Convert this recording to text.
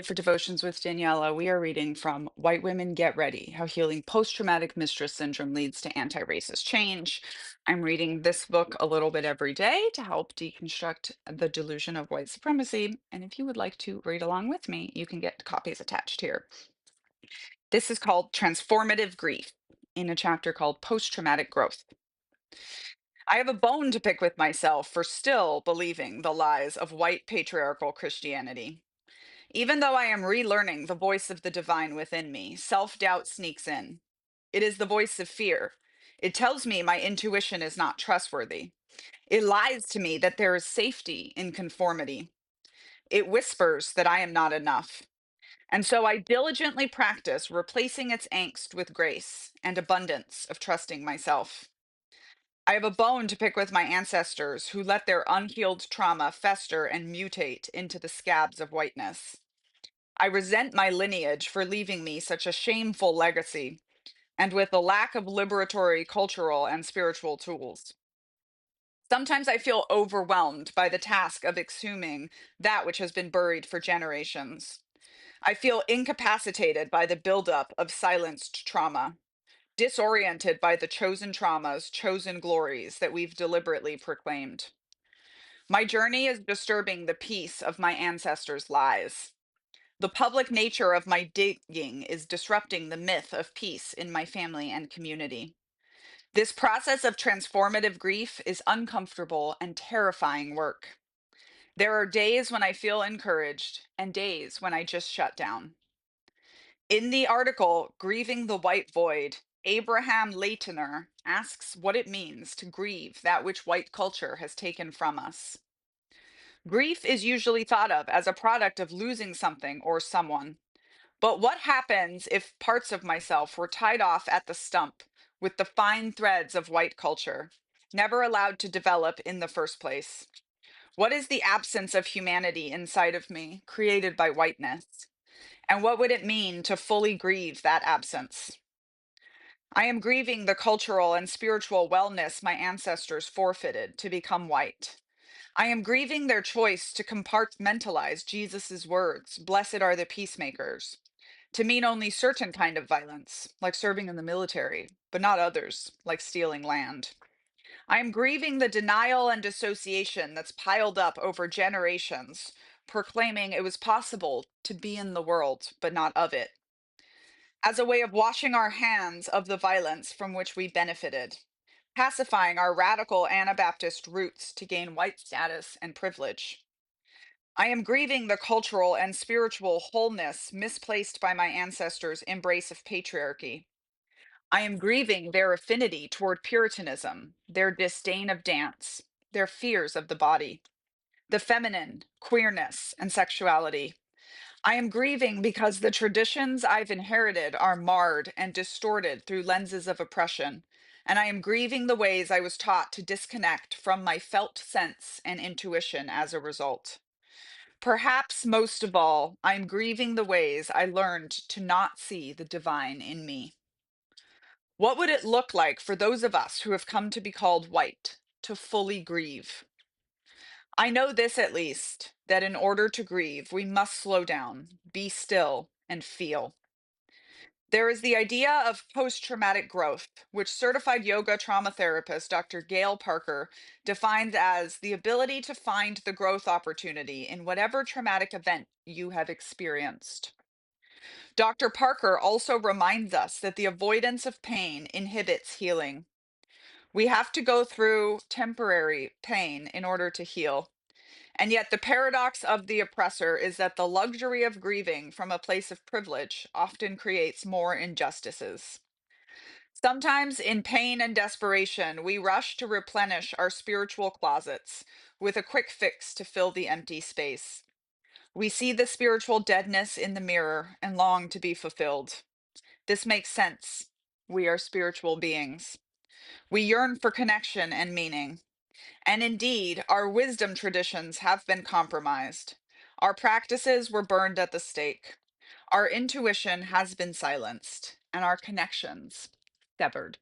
For Devotions with Daniela, we are reading from White Women Get Ready: How Healing Post-Traumatic Mistress Syndrome Leads to Anti-Racist Change. I'm reading this book a little bit every day to help deconstruct the delusion of white supremacy. And if you would like to read along with me, you can get copies attached here. This is called Transformative Grief in a chapter called Post-Traumatic Growth. I have a bone to pick with myself for still believing the lies of white patriarchal Christianity. Even though I am relearning the voice of the divine within me, self doubt sneaks in. It is the voice of fear. It tells me my intuition is not trustworthy. It lies to me that there is safety in conformity. It whispers that I am not enough. And so I diligently practice replacing its angst with grace and abundance of trusting myself. I have a bone to pick with my ancestors who let their unhealed trauma fester and mutate into the scabs of whiteness. I resent my lineage for leaving me such a shameful legacy, and with a lack of liberatory, cultural, and spiritual tools. Sometimes I feel overwhelmed by the task of exhuming that which has been buried for generations. I feel incapacitated by the buildup of silenced trauma, disoriented by the chosen traumas, chosen glories that we've deliberately proclaimed. My journey is disturbing the peace of my ancestors' lies. The public nature of my digging is disrupting the myth of peace in my family and community. This process of transformative grief is uncomfortable and terrifying work. There are days when I feel encouraged and days when I just shut down. In the article, Grieving the White Void, Abraham Leitner asks what it means to grieve that which white culture has taken from us. Grief is usually thought of as a product of losing something or someone. But what happens if parts of myself were tied off at the stump with the fine threads of white culture, never allowed to develop in the first place? What is the absence of humanity inside of me created by whiteness? And what would it mean to fully grieve that absence? I am grieving the cultural and spiritual wellness my ancestors forfeited to become white. I am grieving their choice to compartmentalize Jesus' words, "Blessed are the peacemakers," to mean only certain kind of violence, like serving in the military, but not others, like stealing land. I am grieving the denial and dissociation that's piled up over generations, proclaiming it was possible to be in the world, but not of it, as a way of washing our hands of the violence from which we benefited, pacifying our radical Anabaptist roots to gain white status and privilege. I am grieving the cultural and spiritual wholeness misplaced by my ancestors' embrace of patriarchy. I am grieving their affinity toward Puritanism, their disdain of dance, their fears of the body, the feminine, queerness, and sexuality. I am grieving because the traditions I've inherited are marred and distorted through lenses of oppression. And I am grieving the ways I was taught to disconnect from my felt sense and intuition as a result. Perhaps most of all, I'm grieving the ways I learned to not see the divine in me. What would it look like for those of us who have come to be called white to fully grieve? I know this at least, that in order to grieve, we must slow down, be still, and feel. There is the idea of post traumatic growth, which certified yoga trauma therapist Dr. Gail Parker defines as the ability to find the growth opportunity in whatever traumatic event you have experienced. Dr. Parker also reminds us that the avoidance of pain inhibits healing. We have to go through temporary pain in order to heal. And yet, the paradox of the oppressor is that the luxury of grieving from a place of privilege often creates more injustices. Sometimes, in pain and desperation, we rush to replenish our spiritual closets with a quick fix to fill the empty space. We see the spiritual deadness in the mirror and long to be fulfilled. This makes sense. We are spiritual beings. We yearn for connection and meaning. And indeed, our wisdom traditions have been compromised. Our practices were burned at the stake. Our intuition has been silenced, and our connections severed.